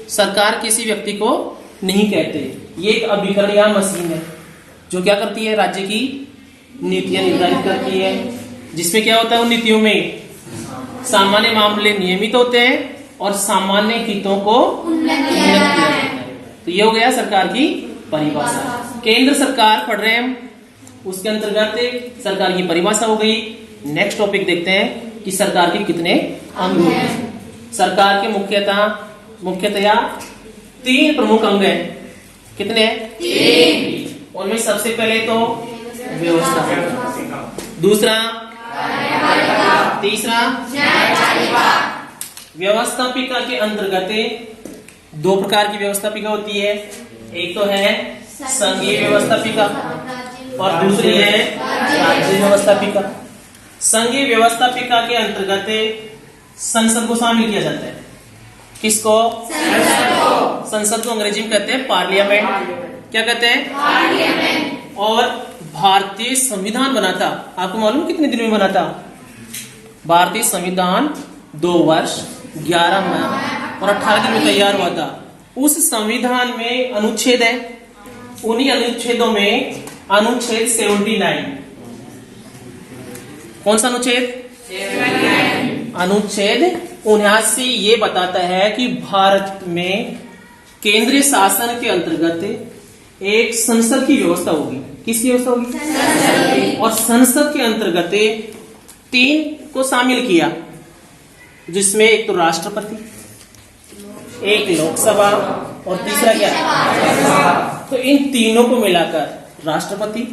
सरकार किसी व्यक्ति को नहीं कहते। ये एक अभिकरण या मशीन है जो क्या करती है, राज्य की नीतियां निर्धारित करती है, जिसमें क्या होता है, उन नीतियों में सामान्य मामले नियमित होते हैं और सामान्य हितों को उन्नत किया जाता है। तो ये हो गया सरकार की परिभाषा। केंद्र सरकार पढ़ रहे हैं हम, उसके अंतर्गत सरकार की परिभाषा हो गई। नेक्स्ट टॉपिक देखते हैं कि सरकार के कितने अंग होते हैं। सरकार के मुख्यतया 3 प्रमुख अंग हैं। कितने हैं? 3। उनमें सबसे पहले तो व्यवस्था, दूसरा, तीसरा व्यवस्थापिका के अंतर्गत 2 प्रकार की व्यवस्थापिका होती है। एक तो है संघीय व्यवस्थापिका और दूसरी है राज्य व्यवस्थापिका। संघीय व्यवस्थापिका के अंतर्गत संसद को शामिल किया जाता है। किसको? संसद को अंग्रेजी में कहते हैं पार्लियामेंट। क्या कहते हैं? पार्लियामेंट। और भारतीय संविधान बना था, आपको मालूम कितने दिन में बना था? भारतीय संविधान 2 वर्ष 11 माह और 18 दिन में तैयार हुआ था। उस संविधान में अनुच्छेद है, उन्हीं अनुच्छेदों में अनुच्छेद 79, कौन सा अनुच्छेद? 79। अनुच्छेद 79 ये बताता है कि भारत में केंद्रीय शासन के अंतर्गत एक संसद की व्यवस्था होगी। किसकी व्यवस्था होगी? संसद। और संसद के अंतर्गत 3 को शामिल किया, जिसमें एक तो राष्ट्रपति, एक लोकसभा और तीसरा क्या? तो इन तीनों को मिलाकर राष्ट्रपति,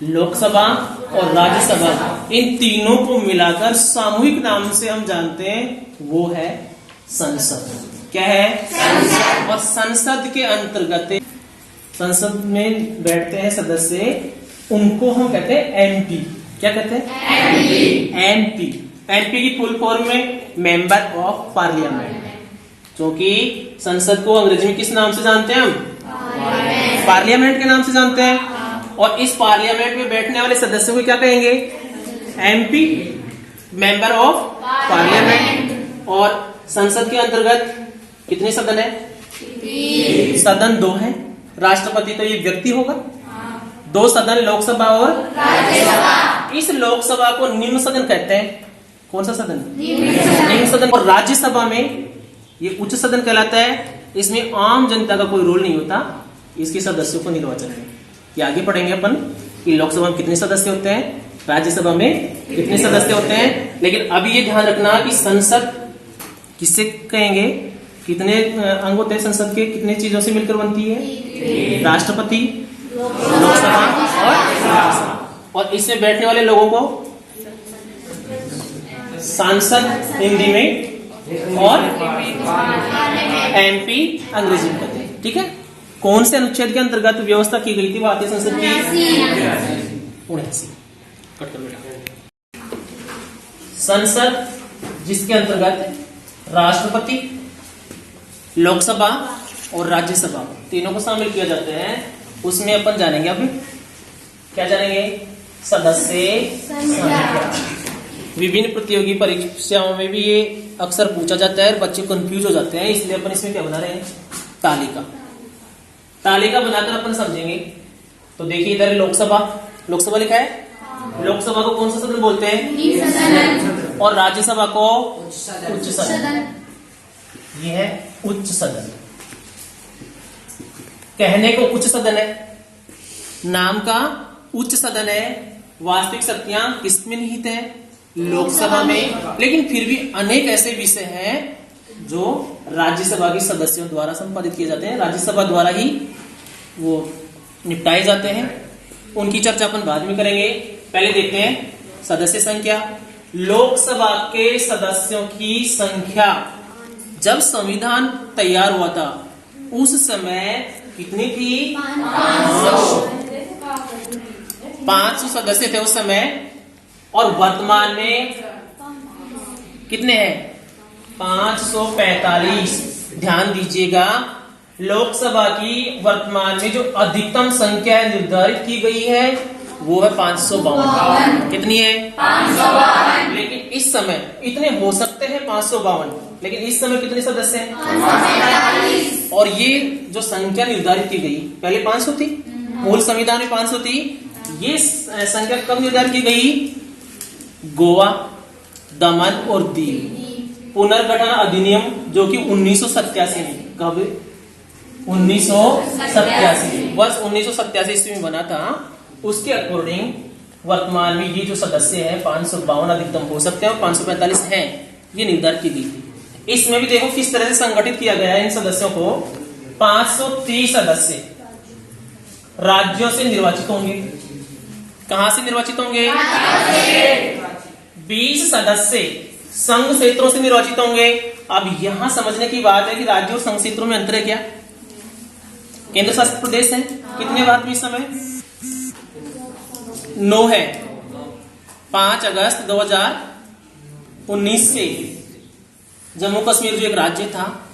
लोकसभा और राज्यसभा, इन तीनों को मिलाकर सामूहिक नाम से हम जानते हैं, वो है संसद। क्या है? संसद। और संसद के अंतर्गत संसद में बैठते हैं सदस्य, उनको हम कहते हैं एमपी। क्या कहते हैं? एमपी। एमपी की फुल फॉर्म में मेंबर ऑफ पार्लियामेंट, क्योंकि संसद को अंग्रेजी में किस नाम से जानते हैं हम? पार्लियामेंट के नाम से जानते हैं। और इस पार्लियामेंट में बैठने वाले सदस्यों को क्या कहेंगे? MP, member of parliament. और संसद के अंतर्गत कितने सदन है? 3 सदन 2 है। राष्ट्रपति तो ये व्यक्ति होगा। 2 सदन लोकसभा और राज्यसभा। इस लोकसभा को निम्न सदन कहते हैं। कौन सा सदन? निम्न सदन। और राज्यसभा में ये उच्च सदन कहलाता है। इसमें आम जनता का कोई रोल नहीं होता, इसके सदस्यों को निर्वाचन है। ये आगे पढ़ेंगे अपन कि लोकसभा में कितने सदस्य होते हैं, राज्यसभा में कितने सदस्य होते हैं। लेकिन अभी ये ध्यान रखना कि संसद किससे कहेंगे, कितने अंग होते हैं संसद के, कितने चीजों से मिलकर बनती है? राष्ट्रपति, लोकसभा और राज्यसभा। और इसमें बैठने वाले लोगों को सांसद हिंदी में और एमपी अंग्रेजी में कहते हैं। ठीक है। कौन से अनुच्छेद के अंतर्गत व्यवस्था की गई थी भारतीय संसद की? 79। कट कर बेटा। संसद जिसके अंतर्गत राष्ट्रपति, लोकसभा और राज्यसभा तीनों को शामिल किया जाता है, उसमें अपन जानेंगे। अभी क्या जानेंगे? सदस्य संख्या। विभिन्न प्रतियोगी परीक्षाओं में भी ये अक्सर पूछा जाता है, बच्चे कंफ्यूज हो जाते हैं, इसलिए अपन इसमें क्या बना रहे हैं? तालिका। तालिका बनाकर अपन समझेंगे। तो देखिए इधर लोकसभा, लोकसभा लिखा है। लोकसभा को कौन सा सदन बोलते हैं? और राज्यसभा को उच्च सदन। ये है उच्च सदन। कहने को उच्च सदन है, नाम का उच्च सदन है, वास्तविक शक्तियां किसमें निहित है? लोकसभा में। लेकिन फिर भी अनेक ऐसे विषय हैं जो राज्यसभा के सदस्यों द्वारा संपादित किए जाते हैं, राज्यसभा द्वारा ही वो निपटाए जाते हैं। उनकी चर्चा अपन बाद में करेंगे। पहले देखते हैं सदस्य संख्या। लोकसभा के सदस्यों की संख्या जब संविधान तैयार हुआ था उस समय कितनी थी? 500 सदस्य थे उस समय। और वर्तमान में कितने हैं? 545। ध्यान दीजिएगा, लोकसभा की वर्तमान में जो अधिकतम संख्या निर्धारित की गई है वो है 552। कितनी है? 552। लेकिन इस समय इतने हो सकते हैं 552, लेकिन इस समय कितने सदस्य हैं? 545। और ये जो संख्या निर्धारित की गई, पहले 500 थी, मूल संविधान में 500 थी। ये संख्या कब निर्धारित की गई? गोवा, दमन और दीव पुनर्गठन अधिनियम जो कि 1987 में, कब? 1987, वर्ष 1987 ईस्वी में बना था। उसके अकॉर्डिंग वर्तमान में ये जो सदस्य है 552 अधिकतम हो सकते हैं और 545 हैं, ये निर्धारित की गई थी। इसमें भी देखो किस तरह से संगठित किया गया है इन सदस्यों को। 530 सदस्य राज्यों से निर्वाचित होंगे। कहां से निर्वाचित होंगे? 20 सदस्य संघ क्षेत्रों से निर्वाचित होंगे। अब यहां समझने की बात है कि राज्यों और संघ क्षेत्रों में अंतर है क्या? केंद्र शासित प्रदेश है कितने भारत में इस समय? 9 है। 5 अगस्त 2019 से जम्मू कश्मीर जो एक राज्य था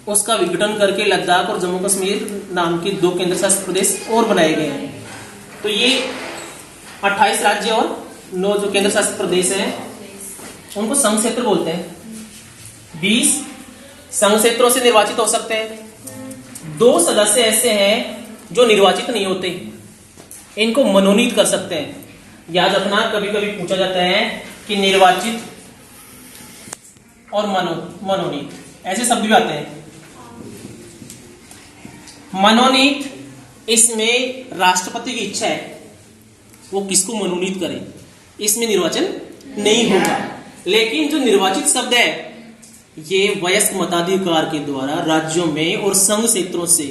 उसका विघटन करके लद्दाख और जम्मू कश्मीर नाम के 2 केंद्र शासित प्रदेश और बनाए गए हैं। तो ये 28 राज्य और 9 जो केंद्र शासित प्रदेश हैं उनको संघ क्षेत्र बोलते हैं। 20 संघ क्षेत्रों से निर्वाचित हो सकते हैं। 2 सदस्य ऐसे हैं जो निर्वाचित नहीं होते, इनको मनोनीत कर सकते हैं। याद रखना, कभी कभी पूछा जाता है कि निर्वाचित और मनोनीत ऐसे शब्द भी आते हैं। मनोनीत, इसमें राष्ट्रपति की इच्छा है वो किसको मनोनीत करे, इसमें निर्वाचन नहीं होगा। लेकिन जो निर्वाचित शब्द है ये वयस्क मताधिकार के द्वारा राज्यों में और संघ क्षेत्रों से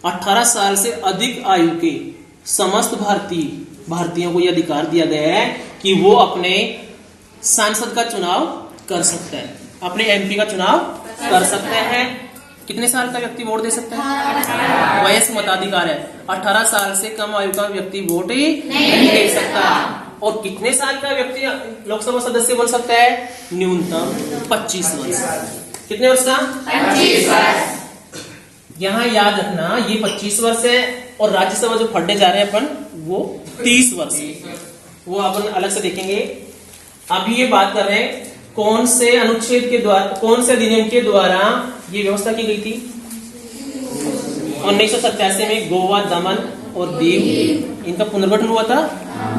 18 साल से अधिक आयु के समस्त भारतीयों को यह अधिकार दिया गया है कि वो अपने सांसद का चुनाव कर सकते हैं, अपने एमपी का चुनाव कर सकते हैं। कितने साल का व्यक्ति वोट दे सकता है? वयस्क मताधिकार है, 18 साल से कम आयु का व्यक्ति वोट नहीं दे सकता। और कितने साल का व्यक्ति लोकसभा सदस्य बन सकता है? न्यूनतम 25 वर्ष। कितने वर्ष का? 25 वर्ष। यहाँ याद रखना ये 25 वर्ष है और राज्यसभा जो पढ़ने जा रहे हैं अपन वो 30 वर्ष है, वो अपन अलग से देखेंगे। अभी ये बात कर रहे हैं कौन से अनुच्छेद के द्वारा, कौन से अधिनियम के द्वारा ये व्यवस्था की गई थी? 1987 में गोवा, दमन और दीव इनका पुनर्गठन हुआ था,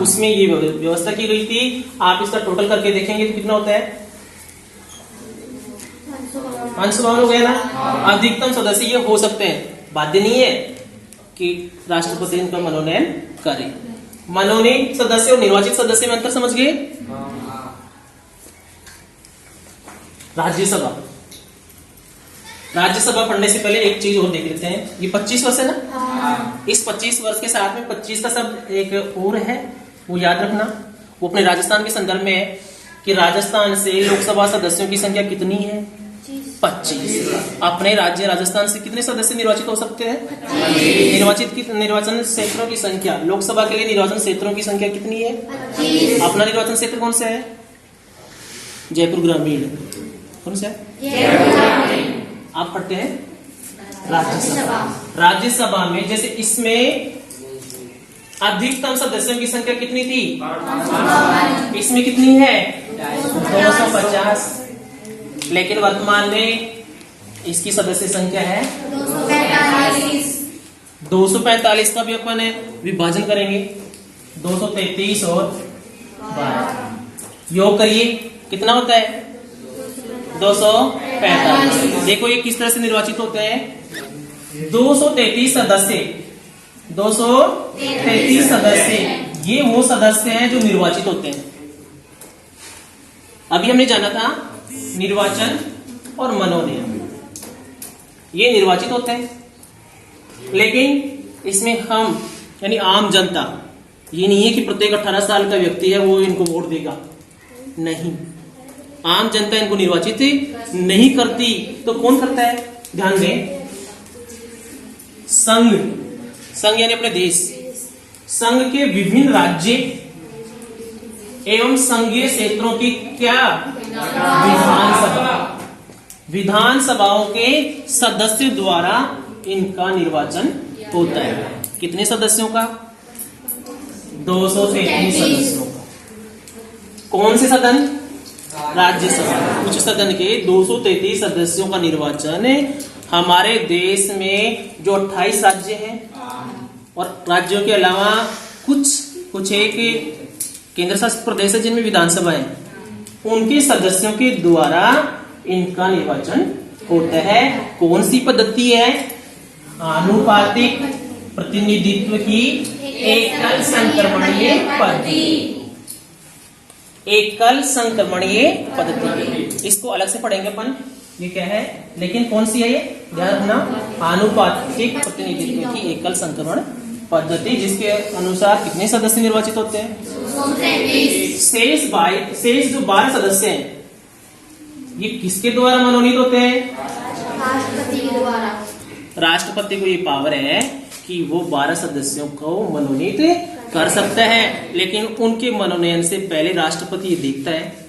उसमें ये व्यवस्था की गई थी। आप इसका टोटल करके देखेंगे तो कितना होता है? 552 हो गया ना। अधिकतम सदस्य ये हो सकते हैं, बाध्य नहीं है कि राष्ट्रपति इनका मनोनयन करे। मनोनीत सदस्य और निर्वाचित सदस्य में अंतर समझ गए? राज्यसभा पढ़ने से पहले एक चीज और देख लेते हैं। ये 25 वर्ष है ना। इस 25 वर्ष के साथ में 25 का शब्द एक और है, वो याद रखना। वो अपने राजस्थान के संदर्भ में है कि राजस्थान से लोकसभा सदस्यों की संख्या कितनी है? 25। अपने राज्य राजस्थान से कितने सदस्य निर्वाचित हो सकते हैं? निर्वाचन क्षेत्रों की संख्या, लोकसभा के लिए निर्वाचन क्षेत्रों की संख्या कितनी है? अपना निर्वाचन क्षेत्र कौन सा है? जयपुर ग्रामीण। कौन सा है? आप पढ़ते हैं राज्यसभा। राज्यसभा में जैसे इसमें अधिकतम सदस्यों की संख्या कितनी थी? इसमें कितनी है? 250। लेकिन वर्तमान में इसकी सदस्य संख्या है 245 का भी अपन विभाजन करेंगे, 233 और 12 योग करिए कितना होता है? 245। देखो ये किस तरह से निर्वाचित होते हैं? 233 सदस्य ये वो सदस्य हैं जो निर्वाचित होते हैं। अभी हमने जाना था निर्वाचन और मनोनयन, ये निर्वाचित होते हैं। लेकिन इसमें हम यानी आम जनता, ये नहीं है कि प्रत्येक 18 साल का व्यक्ति है वो इनको वोट देगा, नहीं। आम जनता इनको निर्वाचित नहीं करती तो कौन करता है? ध्यान दें, संघ यानी अपने देश, संघ के विभिन्न राज्य एवं संघीय क्षेत्रों की क्या? विधानसभाओं के सदस्य द्वारा इनका निर्वाचन होता है। कितने सदस्यों का? 233 सदस्यों का। कौन से सदन? राज्यसभा। उच्च सदन के 233 सदस्यों का निर्वाचन हमारे देश में जो 28 राज्य हैं और राज्यों के अलावा कुछ एक केंद्र शासित प्रदेश है जिनमें विधानसभा है, उनके सदस्यों के द्वारा इनका निर्वाचन होता है। कौन सी पद्धति है? आनुपातिक प्रतिनिधित्व की एकल संक्रमणीय पद्धति। एकल संक्रमणीय पद्धति, इसको अलग से पढ़ेंगे अपन, ये क्या है, लेकिन कौन सी है ये ध्यान रखना, आनुपातिक प्रतिनिधित्व की एकल संक्रमण पद्धति, जिसके अनुसार कितने सदस्य निर्वाचित होते हैं? शेष जो 12 सदस्य हैं ये किसके द्वारा मनोनीत होते हैं? राष्ट्रपति के द्वारा। राष्ट्रपति को ये पावर है कि वो 12 सदस्यों को मनोनीत कर सकता है, लेकिन उनके मनोनयन से पहले राष्ट्रपति ये देखता है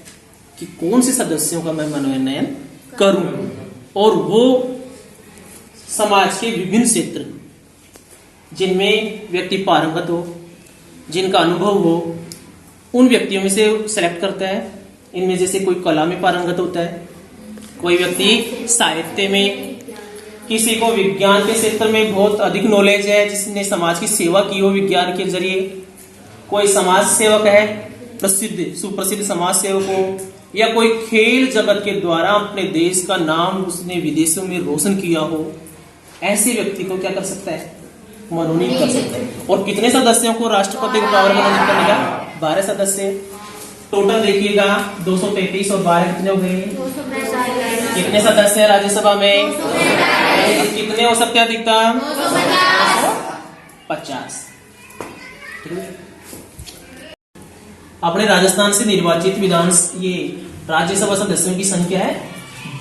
कि कौन से सदस्यों का मैं मनोनयन करूं, और वो समाज के विभिन्न क्षेत्र जिनमें व्यक्ति पारंगत हो, जिनका अनुभव हो, उन व्यक्तियों में से सेलेक्ट करता है। इनमें जैसे कोई कला में पारंगत होता है, कोई व्यक्ति साहित्य में, किसी को विज्ञान के क्षेत्र में बहुत अधिक नॉलेज है, जिसने समाज की सेवा की हो विज्ञान के जरिए, कोई समाज सेवक है, सुप्रसिद्ध समाज सेवक हो, या कोई खेल जगत के द्वारा अपने देश का नाम उसने विदेशों में रोशन किया हो, ऐसे व्यक्ति को क्या कर सकता है? मनोनीत कर सकता है। और कितने सदस्यों को राष्ट्रपति को पावर मनोनीत करने का? 12 सदस्य। टोटल देखिएगा 233 और 12 कितने हो गए? 245। कितने सदस्य हैं राज्यसभा में? कितने हो सकते हैं अधिकतम? 250। अपने राजस्थान से निर्वाचित ये राज्यसभा सदस्यों की संख्या है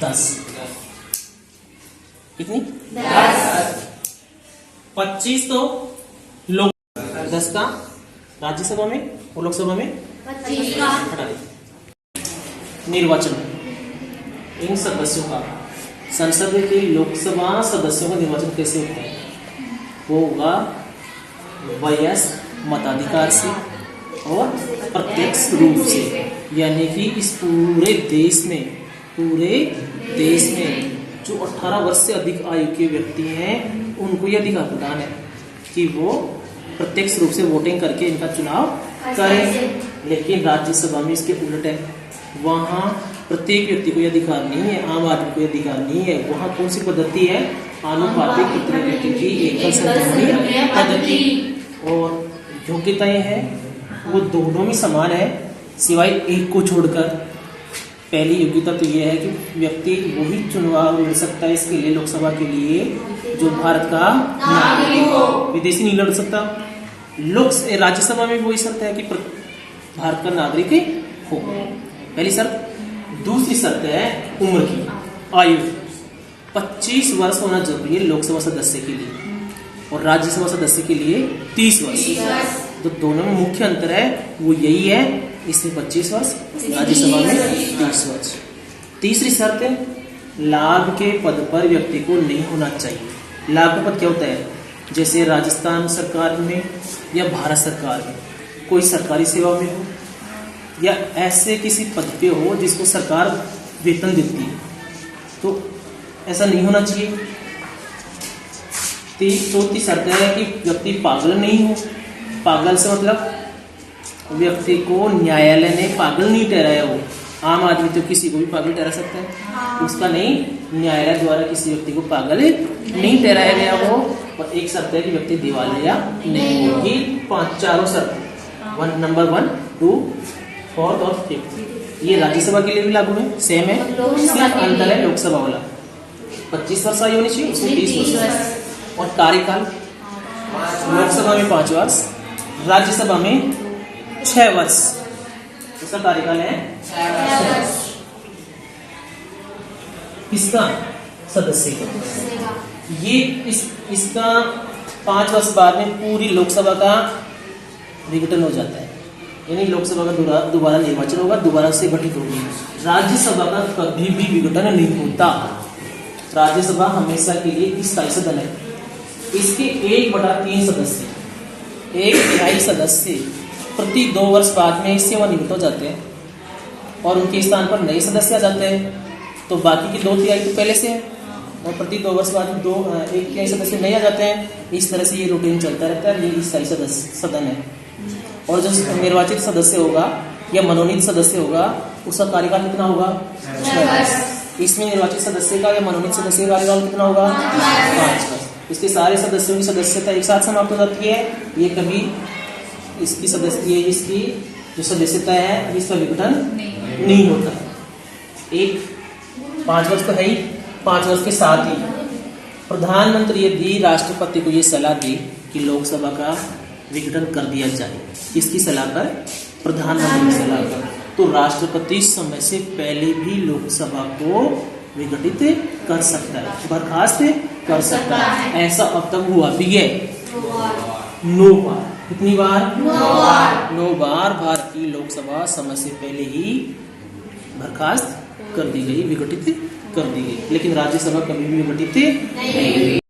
10। कितनी? 10। 25 तो लोग 10 का राज्यसभा में और लोकसभा में 25 का। हटा दे। निर्वाचन इन सदस्यों का, संसद के लोकसभा सदस्यों का निर्वाचन कैसे होता है? वो होगा वयस्क मताधिकार से और प्रत्यक्ष रूप से, यानी कि इस पूरे देश में जो 18 वर्ष से अधिक आयु के व्यक्ति हैं उनको यह अधिकार प्रदान है कि वो प्रत्यक्ष रूप से वोटिंग करके इनका चुनाव करें। लेकिन राज्यसभा में इसके उलट है, वहाँ प्रत्येक व्यक्ति को यह अधिकार नहीं है, आम आदमी को यह अधिकार नहीं है। वहाँ कौन सी पद्धति है? आनुपातिक प्रतिनिधित्व की एकल संक्रमणीय पद्धति। और योग्यताएं हैं वो दोनों में समान है, सिवाय एक को छोड़कर। पहली योग्यता तो यह है कि व्यक्ति वही चुनाव लड़ सकता है इसके लिए, लोकसभा के लिए, जो भारत का नागरिक हो, विदेशी नहीं लड़ सकता। राज्यसभा में वही शर्त है कि भारत का नागरिक हो, पहली शर्त। दूसरी शर्त है उम्र की, आयु 25 वर्ष होना जरूरी है लोकसभा सदस्य के लिए, और राज्यसभा सदस्य के लिए 30 वर्ष। तो दोनों में मुख्य अंतर है वो यही है, इसमें 25 वर्ष, राज्यसभा में 30 वर्ष। तीसरी शर्त है लाभ के पद पर व्यक्ति को नहीं होना चाहिए। लाभ का पद क्या होता है? जैसे राजस्थान सरकार में या भारत सरकार में कोई सरकारी सेवा में हो, या ऐसे किसी पद पे हो जिसको सरकार वेतन देती है, तो ऐसा नहीं होना चाहिए। चौथी शर्त है कि व्यक्ति पागल नहीं हो। पागल से मतलब व्यक्ति को न्यायालय ने पागल नहीं ठहराया हो। आम आदमी तो किसी को भी पागल ठहरा सकता है, उसका नहीं, न्यायालय द्वारा किसी व्यक्ति को पागल नहीं ठहराया गया हो। और एक शर्त है कि व्यक्ति दिवालिया नहीं हो। ये 5 शर्त, नंबर 1, 2, 4 और 5, ये राज्यसभा के लिए भी लागू है, सेम है, सिर्फ अंतर है लोकसभा वाला 25 वर्ष आयु होनी चाहिए, उसमें 30 वर्ष। और कार्यकाल लोकसभा में 5 वर्ष, राज्यसभा में 6 वर्ष, इसका कार्यकाल है 6 वर्ष। किसका? सदस्य का। ये इसका 5 वर्ष बाद में पूरी लोकसभा का विघटन हो जाता है, यानी लोकसभा का दोबारा निर्वाचन होगा, दोबारा से गठित होगी। राज्यसभा का कभी भी विघटन नहीं होता। राज्यसभा हमेशा के लिए स्थायी सदन है। इसके 1/3 सदस्य, 1/3 सदस्य प्रति 2 वर्ष बाद में सेवानिवृत्त हो जाते हैं और उनके स्थान पर नए सदस्य आ जाते हैं, तो बाकी की 2/3 तो पहले से है और प्रति 2 वर्ष बाद 1/3 सदस्य नए आ जाते हैं। इस तरह से ये रूटीन चलता रहता है। ये स्थायी सदन है। और जो निर्वाचित सदस्य होगा या मनोनीत सदस्य होगा उसका कार्यकाल कितना होगा? 6 वर्ष। इसमें निर्वाचित सदस्य का या मनोनीत सदस्य का कार्यकाल कितना होगा? 5 वर्ष। इसके सारे सदस्यों की सदस्यता एक साथ समाप्त हो जाती है। ये कभी इसकी जो सदस्यता है इसका विघटन नहीं होता। 5 वर्ष तो है ही, 5 वर्ष के साथ ही प्रधानमंत्री यदि राष्ट्रपति को ये सलाह दी कि लोकसभा का विघटन कर दिया जाए, किसकी सलाह पर? प्रधानमंत्री की सलाह पर, तो राष्ट्रपति समय से पहले भी लोकसभा को विघटित कर सकता है, बर्खास्त कर सकता है। ऐसा अब तक हुआ भी है 9 बार। कितनी बार? 9 बार भारतीय लोकसभा समय से पहले ही बर्खास्त कर दी गई, विघटित कर दी गई, लेकिन राज्यसभा कभी भी विघटित नहीं हुई।